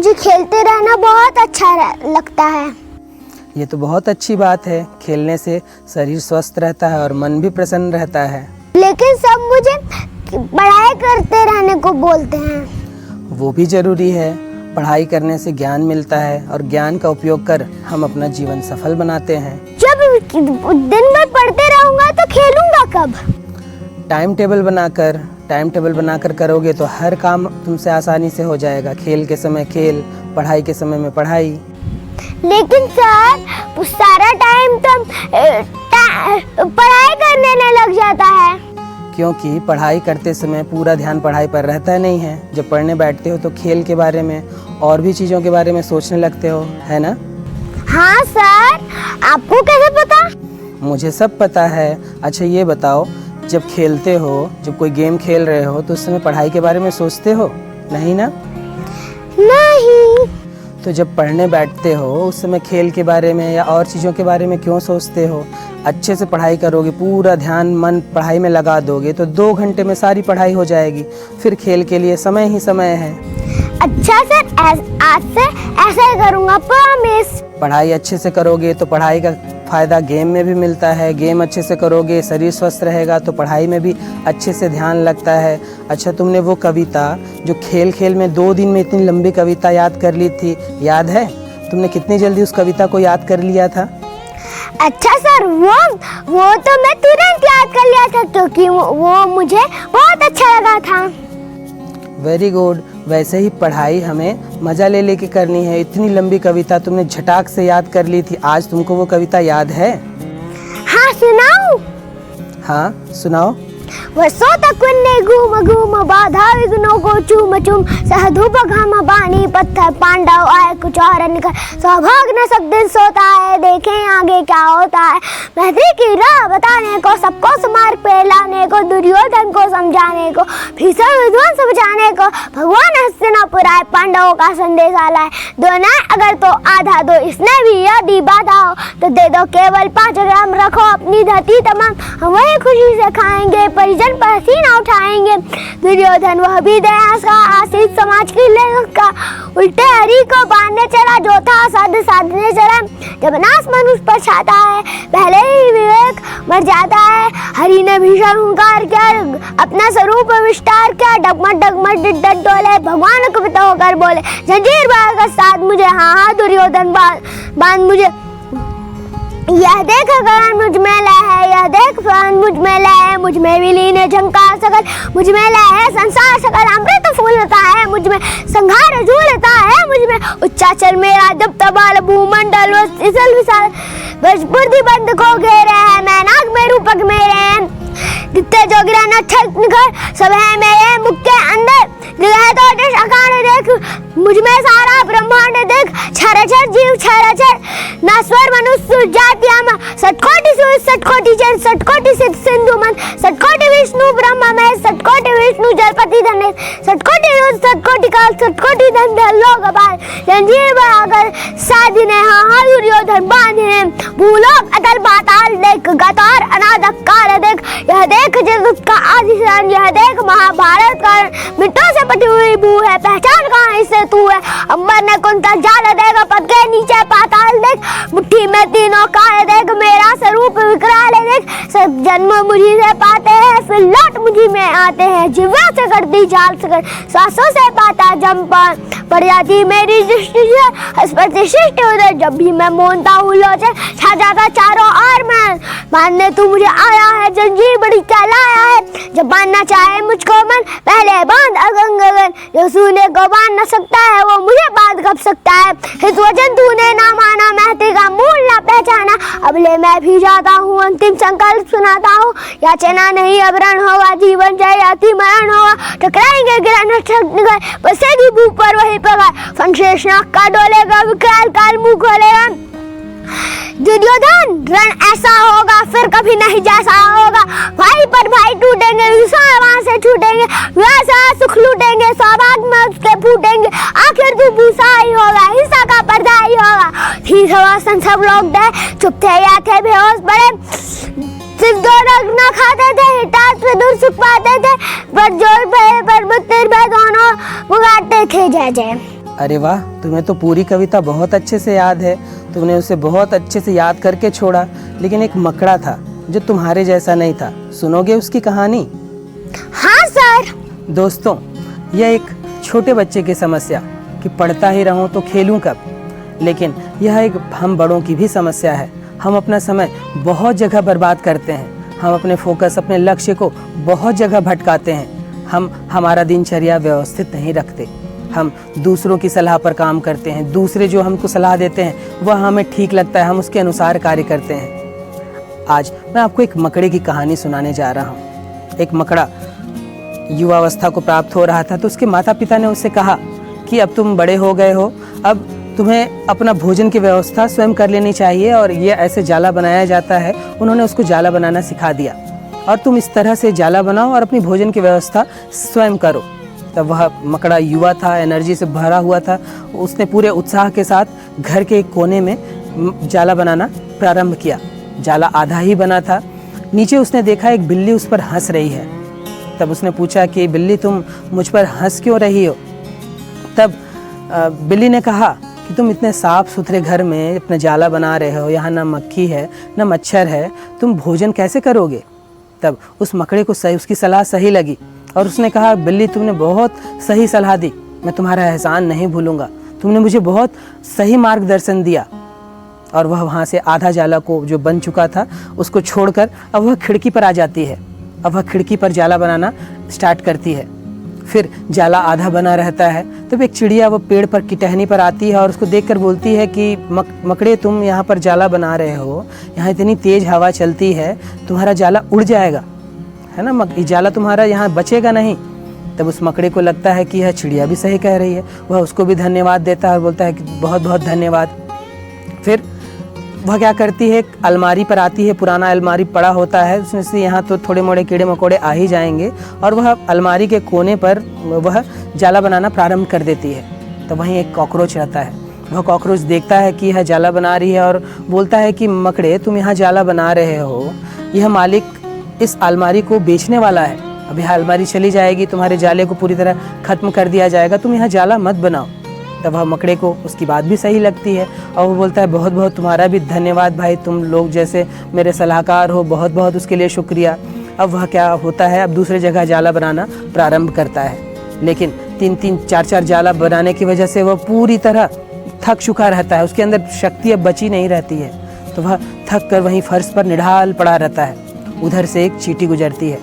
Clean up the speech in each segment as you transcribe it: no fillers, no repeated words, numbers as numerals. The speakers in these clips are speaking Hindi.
मुझे खेलते रहना बहुत अच्छा लगता है। ये तो बहुत अच्छी बात है, खेलने से शरीर स्वस्थ रहता है और मन भी प्रसन्न रहता है। लेकिन सब मुझे पढ़ाई करते रहने को बोलते हैं। वो भी जरूरी है, पढ़ाई करने से ज्ञान मिलता है और ज्ञान का उपयोग कर हम अपना जीवन सफल बनाते हैं। जब दिन भर पढ़ते रहूंगा तो खेलूंगा कब? टाइम टेबल बनाकर करोगे तो हर काम तुमसे आसानी से हो जाएगा। खेल के समय खेल, पढ़ाई के समय में पढ़ाई। लेकिन सर सारा टाइम तो पढ़ाई करने में लग जाता है। क्योंकि पढ़ाई करते समय पूरा ध्यान पढ़ाई पर रहता नहीं है। जब पढ़ने बैठते हो तो खेल के बारे में और भी चीज़ों के बारे में सोचने लगते हो, है ना? हाँ सर, आपको कैसे पता? मुझे सब पता है। अच्छा ये बताओ, जब खेलते हो, जब कोई गेम खेल रहे हो तो उस समय पढ़ाई के बारे में सोचते हो? नहीं ना? नहीं। तो जब पढ़ने बैठते हो उस समय खेल के बारे में या और चीज़ों के बारे में क्यों सोचते हो? अच्छे से पढ़ाई करोगे, पूरा ध्यान मन पढ़ाई में लगा दोगे तो 2 घंटे में सारी पढ़ाई हो जाएगी। फिर खेल के लिए समय ही समय है। अच्छा सर, आज से ऐसा ही करूँगा, प्रॉमिस। पढ़ाई अच्छे से करोगे तो पढ़ाई का फ़ायदा गेम में भी मिलता है। गेम अच्छे से करोगे, शरीर स्वस्थ रहेगा तो पढ़ाई में भी अच्छे से ध्यान लगता है। अच्छा, तुमने वो कविता जो खेल खेल में 2 दिन में इतनी लंबी कविता याद कर ली थी, याद है? तुमने कितनी जल्दी उस कविता को याद कर लिया था? अच्छा सर, वो तो मैं तुरंत याद कर लिया था क्योंकि वो मुझे बहुत अच्छा लगा था। Very good. वैसे ही पढ़ाई हमें मज़ा ले लेके करनी है। इतनी लंबी कविता तुमने झटाक से याद कर ली थी। आज तुमको वो कविता याद है? हाँ, सुनाऊं? हाँ सुनाओ। वर्षों तक उनने घूम घूम बाधा विघ्नों को चूम चूम सहधूप घाम बानी पत्थर पांडव आए कुछ और निकल सौभाग्य न सब दिन सोता है देखें आगे क्या होता है। महती की राह बताने को, सबको स्मार्ग पे लाने को, दुर्योधन को समझाने को, भीषण विध्वंस बचाने को भगवान हस्तिनापुर आए पांडवों का संदेश लाए। दो ना अगर तो आधा दो, इसने भी यदि बाधा हो तो दे दो केवल 5 ग्राम, रखो अपनी धरती तमाम, हम वही खुशी से खाएंगे, परिजन पर सीना उठाएंगे। दुर्योधन वह भी दया का आशीष समाज की का उल्टे हरि को बांधने चला, जो था साध साधने चला। जब नाश मनुष्य पर छाता है पहले ही विवेक मर जाता है। हरि ने भीषण हुंकार किया, अपना स्वरूप विस्तार किया, डगमग डिड्डत डोले, भगवान कुपित होकर बोले जंजीर बांध कर साथ मुझे, हाँ हाँ दुर्योधन बांध मुझे। यह देख गगन मुझ में लय है, यह देख प्राण मुझ में लय है, मुझ में विलीन है झंकार सकल, मुझ में लय है संसार सकल, अमृत फूलता है मुझ में, संहार झूलता है मुझ में, उच्चाचल मेरा जब तबाल भूमंडल विशाल विशाल बुद्धि बंद को घेरे है, मैं नाग में रूपक मेरे हैं, जितने जो गिरा नक्षत्र निखर सब है मेरे मुख के अंदर, जगह तो देश आकार देख मुझ में सारा ब्रह्मांड देख, क्षरचर जीव क्षरचर नश्वर मनुष्य जातियां सटकोटि सूर्य सटकोटि चंद्र सटकोटि सिंधु मन सटकोटि विष्णु ब्रह्मा में सटकोटि विष्णु जलपति धनेश सटकोटि सटकोटि काल सटकोटि धन लोक पाल जंजीर बहाकर साधिने, हाँ हाँ दुर्योधन बांधिने, भूलोक अतल पाताल देख गतार अनाद काल देख, यह देख जगत का आदिशान, यह देख महाभारत का मिट्टों से पटी हुई भू है, पहचान कहाँ इससे तू है। अंबर ने कुंतल जाल देगा, पद के नीचे पाताल देख, मुट्ठी में तीनों काल देख, मेरा स्वरूप विकराल देख, सब जन्म मुझी से पाते हैं फिर लौट मुझी में आते हैं, जिव्वा से करती जाल से कर सांसों से पाता जंपान, पड़ जाती मेरी दृष्टि से शिष्ट उधर, जब भी मैं मोहनता हूँ लोचन छा जाता चारों ओर मैं, बांधने तू मुझे आया है जंजीर बड़ी क्या लाया है, जब बांधना चाहे मुझको मन पहले बांध अगन गगन, जो सुने को बांध न सकता है वो मुझे बांध कब सकता है, हित वचन तूने ना माना महते का मूल ना पहचाना, अब ले मैं भी जाता हूँ अंतिम संकल्प सुनाता हूँ, याचना नहीं अवरण होगा जीवन चाहे अति मरण होगा, टकराएंगे गिरन निकल बसेगी भूख पर वही पगार, फंशेष नाक का डोलेगा विकराल काल मुंह खोलेगा। दुर्योधन रण ऐसा होगा फिर कभी नहीं जैसा होगा, भाई पर भाई टूटेंगे, वहां से छूटेंगे, वैसा सुख लूटेंगे, सौभाग्य में उसके फूटेंगे, आखिर तू भूसा ही होगा, हिस्सा का पर्दा ही होगा। ठीक है सब लोग डे चुप थे या थे बेहोश बड़े, सिर्फ 2 रग न खाते थे, हिटास पे दूर सुख पाते थे, पर जोर पे पर मुत्तिर पे दोनों मुगाते थे जय जय। अरे वाह, तुम्हें तो पूरी कविता बहुत अच्छे से याद है। तुमने उसे बहुत अच्छे से याद करके छोड़ा। लेकिन एक मकड़ा था जो तुम्हारे जैसा नहीं था। सुनोगे उसकी कहानी? हाँ सर। दोस्तों, यह एक छोटे बच्चे की समस्या कि पढ़ता ही रहूं तो खेलूं कब। लेकिन यह एक हम बड़ों की भी समस्या है। हम अपना समय बहुत जगह बर्बाद करते हैं। हम अपने फोकस, अपने लक्ष्य को बहुत जगह भटकाते हैं। हम हमारा दिनचर्या व्यवस्थित नहीं रखते। हम दूसरों की सलाह पर काम करते हैं। दूसरे जो हमको सलाह देते हैं वह हमें ठीक लगता है, हम उसके अनुसार कार्य करते हैं। आज मैं आपको एक मकड़े की कहानी सुनाने जा रहा हूँ। एक मकड़ा युवावस्था को प्राप्त हो रहा था, तो उसके माता पिता ने उससे कहा कि अब तुम बड़े हो गए हो, अब तुम्हें अपना भोजन की व्यवस्था स्वयं कर लेनी चाहिए और ये ऐसे जाला बनाया जाता है। उन्होंने उसको जाला बनाना सिखा दिया और तुम इस तरह से जाला बनाओ और अपनी भोजन की व्यवस्था स्वयं करो। तब वह मकड़ा युवा था, एनर्जी से भरा हुआ था। उसने पूरे उत्साह के साथ घर के एक कोने में जाला बनाना प्रारंभ किया। जाला आधा ही बना था। नीचे उसने देखा एक बिल्ली उस पर हंस रही है। तब उसने पूछा कि बिल्ली, तुम मुझ पर हंस क्यों रही हो? तब बिल्ली ने कहा कि तुम इतने साफ सुथरे घर में अपना जाला बना रहे हो, यहाँ ना मक्खी है ना मच्छर है, तुम भोजन कैसे करोगे? तब उस मकड़े को उसकी सलाह सही लगी और उसने कहा, बिल्ली, तुमने बहुत सही सलाह दी, मैं तुम्हारा एहसान नहीं भूलूंगा, तुमने मुझे बहुत सही मार्गदर्शन दिया। और वह वहाँ से आधा जाला को जो बन चुका था उसको छोड़कर अब वह खिड़की पर आ जाती है। अब वह खिड़की पर जाला बनाना स्टार्ट करती है। फिर जाला आधा बना रहता है। तब एक चिड़िया वो पेड़ पर की टहनी पर आती है और उसको देखकर बोलती है कि मकड़े, तुम यहाँ पर जाला बना रहे हो, यहाँ इतनी तेज हवा चलती है, तुम्हारा जाला उड़ जाएगा, है ना, जाला तुम्हारा यहाँ बचेगा नहीं। तब उस मकड़े को लगता है कि यह चिड़िया भी सही कह रही है। वह उसको भी धन्यवाद देता है और बोलता है कि बहुत बहुत धन्यवाद। फिर वह क्या करती है, अलमारी पर आती है। पुराना अलमारी पड़ा होता है, उसमें से यहाँ तो थोड़े मोड़े कीड़े मकोड़े आ ही जाएंगे और वह अलमारी के कोने पर वह जाला बनाना प्रारंभ कर देती है। तो वहीं एक कॉकरोच रहता है। वह कॉकरोच देखता है कि यह जाला बना रही है और बोलता है कि मकड़े, तुम यहाँ जाला बना रहे हो, यह मालिक इस अलमारी को बेचने वाला है। अब यह अलमारी चली जाएगी, तुम्हारे जाले को पूरी तरह खत्म कर दिया जाएगा, तुम यहाँ जाला मत बनाओ। तब वह मकड़े को उसकी बात भी सही लगती है और वो बोलता है, बहुत बहुत तुम्हारा भी धन्यवाद भाई, तुम लोग जैसे मेरे सलाहकार हो, बहुत बहुत उसके लिए शुक्रिया। अब वह क्या होता है, अब दूसरे जगह जाला बनाना प्रारंभ करता है। लेकिन 3-3, 4-4 जाला बनाने की वजह से वह पूरी तरह थक चुका रहता है। उसके अंदर शक्ति अब बची नहीं रहती है। तो वह थक कर वहीं फर्श पर निढाल पड़ा रहता है। उधर से एक चींटी गुजरती है।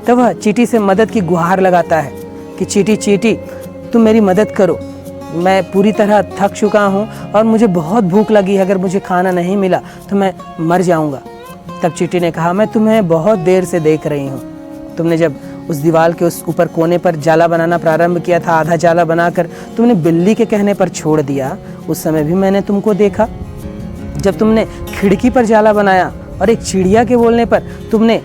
तो वह चींटी से मदद की गुहार लगाता है कि चींटी, चींटी, तुम मेरी मदद करो, मैं पूरी तरह थक चुका हूँ और मुझे बहुत भूख लगी है, अगर मुझे खाना नहीं मिला तो मैं मर जाऊँगा। तब चींटी ने कहा, मैं तुम्हें बहुत देर से देख रही हूँ। तुमने जब उस दीवार के उस ऊपर कोने पर जाला बनाना प्रारंभ किया था, आधा जाला बनाकर तुमने बिल्ली के कहने पर छोड़ दिया, उस समय भी मैंने तुमको देखा। जब तुमने खिड़की पर जाला बनाया और एक चिड़िया के बोलने पर तुमने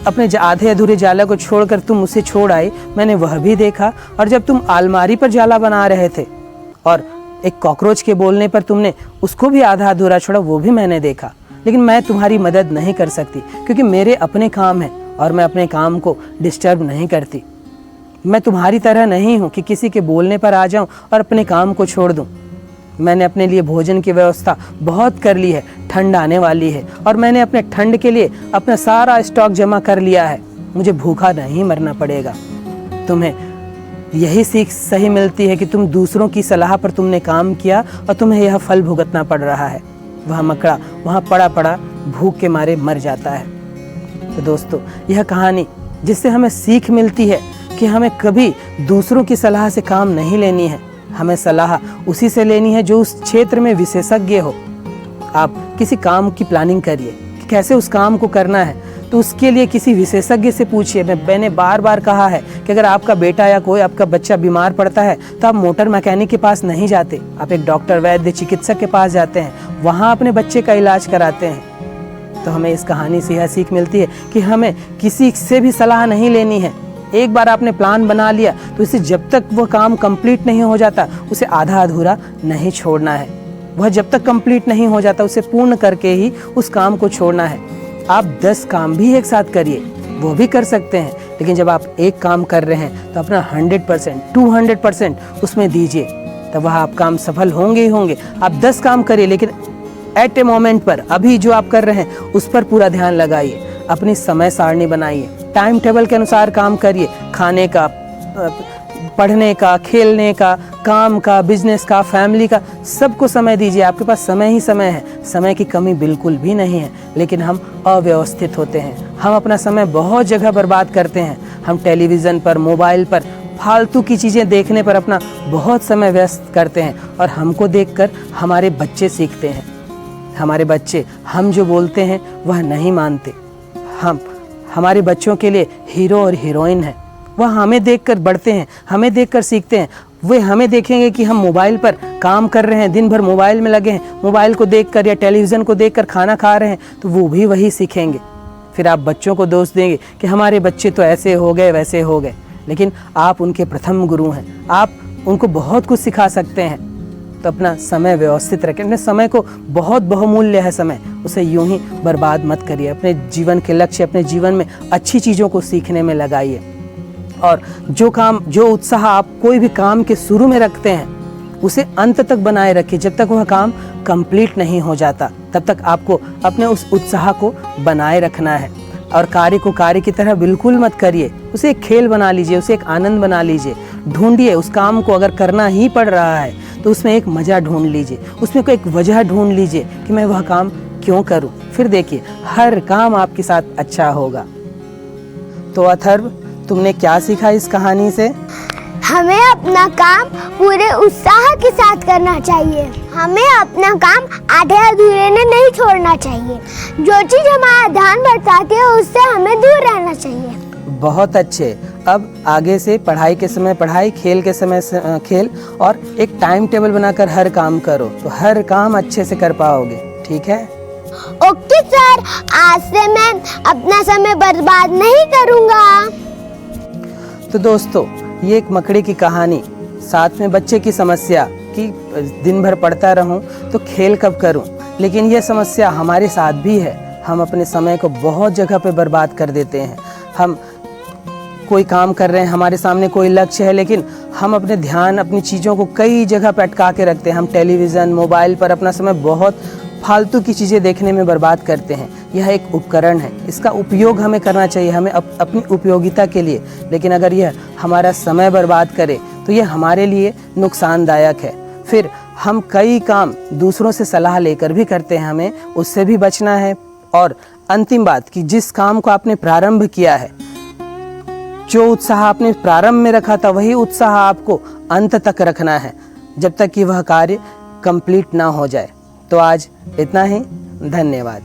अपने आधे अधूरे जाला को छोड़कर तुम उसे छोड़ आए, मैंने वह भी देखा। और जब तुम अलमारी पर जाला बना रहे थे और एक कॉकरोच के बोलने पर तुमने उसको भी आधा अधूरा छोड़ा, वो भी मैंने देखा। लेकिन मैं तुम्हारी मदद नहीं कर सकती क्योंकि मेरे अपने काम हैं और मैं अपने काम को डिस्टर्ब नहीं करती। मैं तुम्हारी तरह नहीं हूँ कि किसी के बोलने पर आ जाऊँ और अपने काम को छोड़ दूँ। मैंने अपने लिए भोजन की व्यवस्था बहुत कर ली है, ठंड आने वाली है और मैंने अपने ठंड के लिए अपना सारा स्टॉक जमा कर लिया है। मुझे भूखा नहीं मरना पड़ेगा। तुम्हें यही सीख सही मिलती है कि तुम दूसरों की सलाह पर तुमने काम किया और तुम्हें यह फल भुगतना पड़ रहा है। वह मकड़ा वहाँ पड़ा पड़ा भूख के मारे मर जाता है। तो दोस्तों, यह कहानी जिससे हमें सीख मिलती है कि हमें कभी दूसरों की सलाह से काम नहीं लेनी है। हमें सलाह उसी से लेनी है जो उस क्षेत्र में विशेषज्ञ हो। आप किसी काम की प्लानिंग करिए कि कैसे उस काम को करना है, तो उसके लिए किसी विशेषज्ञ से पूछिए। मैंने बार बार कहा है कि अगर आपका बेटा या कोई आपका बच्चा बीमार पड़ता है तो आप मोटर मैकेनिक के पास नहीं जाते, आप एक डॉक्टर, वैद्य, चिकित्सक के पास जाते हैं, वहाँ अपने बच्चे का इलाज कराते हैं। तो हमें इस कहानी से यह सीख मिलती है कि हमें किसी से भी सलाह नहीं लेनी है। एक बार आपने प्लान बना लिया तो इसे जब तक वह काम कंप्लीट नहीं हो जाता उसे आधा अधूरा नहीं छोड़ना है। वह जब तक कंप्लीट नहीं हो जाता उसे पूर्ण करके ही उस काम को छोड़ना है। आप 10 काम भी एक साथ करिए, वो भी कर सकते हैं, लेकिन जब आप एक काम कर रहे हैं तो अपना 100%, 200% उसमें दीजिए, तब वह आप काम सफल होंगे ही होंगे। आप 10 काम करिए, लेकिन एट ए मोमेंट पर, अभी जो आप कर रहे हैं उस पर पूरा ध्यान लगाइए। अपनी समय सारणी बनाइए, टाइम टेबल के अनुसार काम करिए। खाने का, पढ़ने का, खेलने का, काम का, बिजनेस का, फैमिली का, सबको समय दीजिए। आपके पास समय ही समय है, समय की कमी बिल्कुल भी नहीं है। लेकिन हम अव्यवस्थित होते हैं, हम अपना समय बहुत जगह बर्बाद करते हैं। हम टेलीविज़न पर, मोबाइल पर, फालतू की चीज़ें देखने पर अपना बहुत समय व्यस्त करते हैं, और हमको देखकर हमारे बच्चे सीखते हैं। हमारे बच्चे हम जो बोलते हैं वह नहीं मानते। हम हमारे बच्चों के लिए हीरो और हीरोइन हैं। वह हमें देखकर बढ़ते हैं, हमें देखकर सीखते हैं। वे हमें देखेंगे कि हम मोबाइल पर काम कर रहे हैं, दिन भर मोबाइल में लगे हैं, मोबाइल को देखकर या टेलीविज़न को देखकर खाना खा रहे हैं, तो वो भी वही सीखेंगे। फिर आप बच्चों को दोष देंगे कि हमारे बच्चे तो ऐसे हो गए, वैसे हो गए। लेकिन आप उनके प्रथम गुरु हैं, आप उनको बहुत कुछ सिखा सकते हैं। तो अपना समय व्यवस्थित रखें। अपने समय को, बहुत बहुमूल्य है समय, उसे यूं ही बर्बाद मत करिए। अपने जीवन के लक्ष्य, अपने जीवन में अच्छी चीज़ों को सीखने में लगाइए। और जो उत्साह आप कोई भी काम के शुरू में रखते हैं उसे अंत तक बनाए रखिए। जब तक वह काम कंप्लीट नहीं हो जाता तब तक आपको अपने उस उत्साह को बनाए रखना है। और कार्य को कार्य की तरह बिल्कुल मत करिए, उसे एक खेल बना लीजिए, उसे एक आनंद बना लीजिए। ढूंढिए उस काम को, अगर करना ही पड़ रहा है तो उसमें एक मज़ा ढूंढ लीजिए, उसमें कोई एक वजह ढूंढ लीजिए कि मैं वह काम क्यों करूं। फिर देखिए हर काम आपके साथ अच्छा होगा। तो अथर्व, तुमने क्या सीखा इस कहानी से? हमें अपना काम पूरे उत्साह के साथ करना चाहिए। हमें अपना काम आधे अधूरे में नहीं छोड़ना चाहिए। जो चीज़ हमारा ध्यान भटकाती है उससे हमें दूर रहना चाहिए। बहुत अच्छे। अब आगे से पढ़ाई के समय पढ़ाई, खेल के समय खेल, और एक टाइम टेबल बनाकर हर काम करो, तो हर काम अच्छे से कर पाओगे। ठीक है? ओके सर, आज से मैं अपना समय बर्बाद नहीं करूँगा। तो दोस्तों, ये एक मकड़ी की कहानी, साथ में बच्चे की समस्या कि दिन भर पढ़ता रहूं तो खेल कब करूं। लेकिन यह समस्या हमारे साथ भी है। हम अपने समय को बहुत जगह पे बर्बाद कर देते हैं। हम कोई काम कर रहे हैं, हमारे सामने कोई लक्ष्य है, लेकिन हम अपने ध्यान, अपनी चीज़ों को कई जगह पे अटका के रखते हैं। हम टेलीविज़न, मोबाइल पर अपना समय बहुत फालतू की चीज़ें देखने में बर्बाद करते हैं। यह एक उपकरण है, इसका उपयोग हमें करना चाहिए, हमें अपनी उपयोगिता के लिए। लेकिन अगर यह हमारा समय बर्बाद करे तो यह हमारे लिए नुकसानदायक है। फिर हम कई काम दूसरों से सलाह लेकर भी करते हैं, हमें उससे भी बचना है। और अंतिम बात कि जिस काम को आपने प्रारंभ किया है, जो उत्साह आपने प्रारंभ में रखा था, वही उत्साह आपको अंत तक रखना है, जब तक कि वह कार्य कंप्लीट ना हो जाए। तो आज इतना ही। धन्यवाद।